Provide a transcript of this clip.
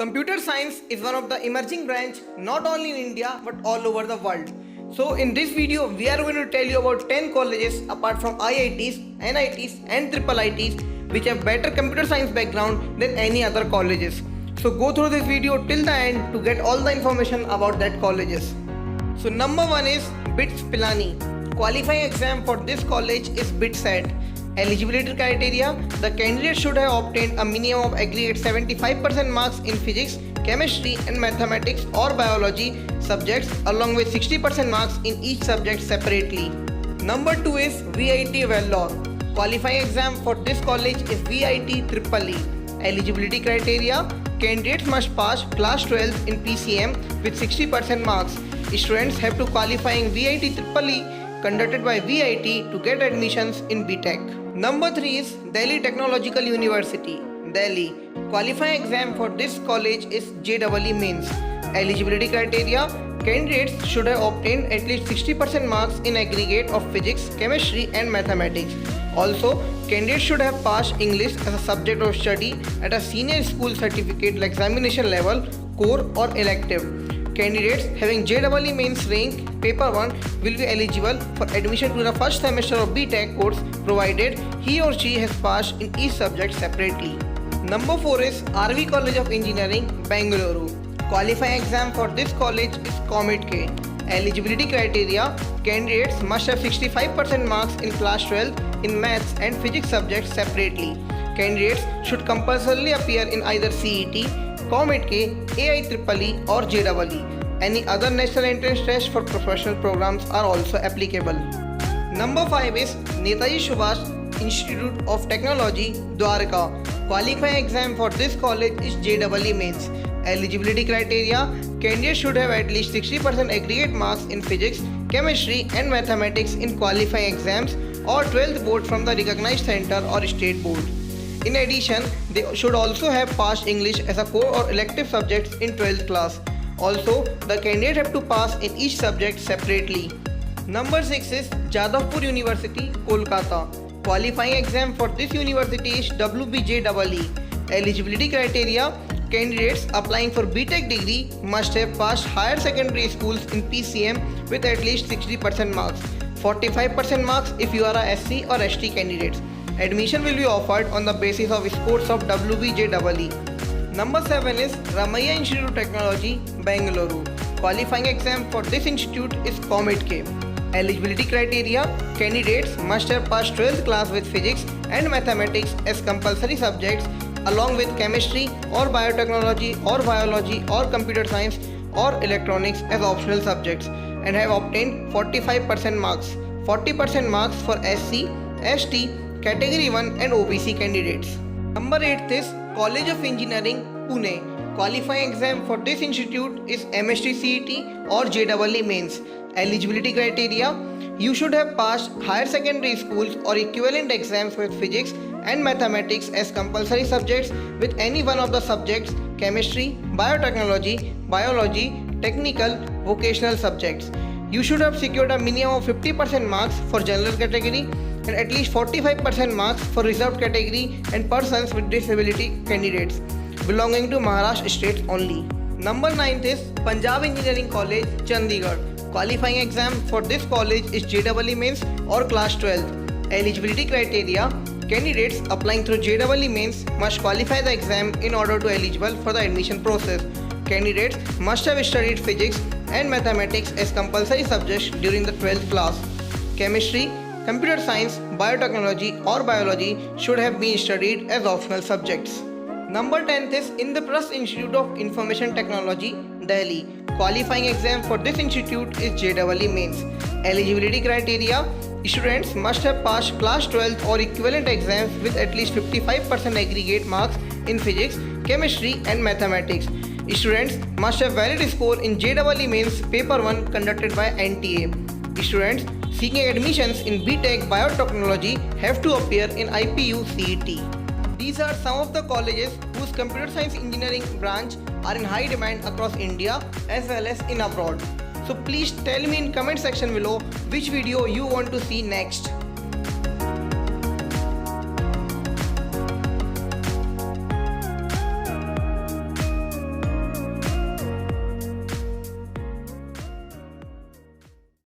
Computer science is one of the emerging branch not only in India but all over the world. So in this video we are going to tell you about 10 colleges apart from IITs, NITs and IIITs which have better computer science background than any other colleges. So go through this video till the end to get all the information about that colleges. So number 1 is BITS Pilani. Qualifying exam for this college is BITSAT. Eligibility criteria: the candidate should have obtained a minimum of aggregate 75% marks in physics, chemistry and mathematics or biology subjects along with 60% marks in each subject separately. Number 2 is VIT Vellore. Qualifying exam for this college is VIT EEE. Eligibility criteria: candidates must pass class 12 in PCM with 60% marks. Students have to qualifying VIT EEE conducted by VIT to get admissions in BTech. Number 3 is Delhi Technological University, Delhi. Qualifying exam for this college is JEE Mains. Eligibility criteria: candidates should have obtained at least 60% marks in aggregate of physics, chemistry and mathematics. Also, candidates should have passed English as a subject of study at a senior school certificate examination level, core or elective. Candidates having JEE Mains rank paper 1 will be eligible for admission to the first semester of BTech course provided he or she has passed in each subject separately. Number 4 is RV College of Engineering, Bengaluru. Qualifying exam for this college is COMET-K. Eligibility criteria: candidates must have 65% marks in class 12 in maths and physics subjects separately. Candidates should compulsorily appear in either CET, COMET-K, AIEEE or JEE. Any other national entrance test for professional programs are also applicable. Number 5 is Netaji Subhash Institute of Technology, Dwarka. Qualifying exam for this college is JEE Mains. Eligibility criteria: candidates should have at least 60% aggregate marks in physics, chemistry and mathematics in qualifying exams or 12th board from the recognized center or state board. In addition, they should also have passed English as a core or elective subjects in 12th class. Also, the candidate have to pass in each subject separately. Number 6 is Jadavpur University, Kolkata. Qualifying exam for this university is WBJEE. Eligibility criteria: candidates applying for BTech degree must have passed higher secondary schools in PCM with at least 60% marks, 45% marks if you are a SC or ST candidates. Admission will be offered on the basis of scores of WBJEE. Number 7 is Ramaiah Institute of Technology, Bengaluru. Qualifying exam for this institute is COMET-K. Eligibility criteria: candidates must have passed 12th class with physics and mathematics as compulsory subjects along with chemistry or biotechnology or biology or computer science or electronics as optional subjects and have obtained 45% marks, 40% marks for SC, ST, Category 1 and OBC candidates. Number 8 is College of Engineering, Pune. Qualifying exam for this institute is MST CET or JEE Mains. Eligibility criteria: you should have passed higher secondary schools or equivalent exams with physics and mathematics as compulsory subjects with any one of the subjects chemistry, biotechnology, biology, technical, vocational subjects. You should have secured a minimum of 50% marks for general category and at least 45% marks for reserved category and persons with disability candidates belonging to Maharashtra state only. Number 9 is Punjab Engineering College, Chandigarh. Qualifying exam for this college is JEE Mains or class 12. Eligibility criteria: candidates applying through JEE Mains must qualify the exam in order to eligible for the admission process. Candidates must have studied physics and mathematics as compulsory subjects during the 12th class. Chemistry, computer science, biotechnology or biology should have been studied as optional subjects. Number 10 is Indraprastha Institute of Information Technology, Delhi. Qualifying exam for this institute is JEE Mains. Eligibility criteria: students must have passed class 12 or equivalent exams with at least 55% aggregate marks in physics, chemistry and mathematics. Students must have valid score in JEE Mains paper 1 conducted by NTA. Students seeking admissions in BTech Biotechnology have to appear in IPU CET. These are some of the colleges whose computer science engineering branch are in high demand across India as well as in abroad. So please tell me in comment section below which video you want to see next.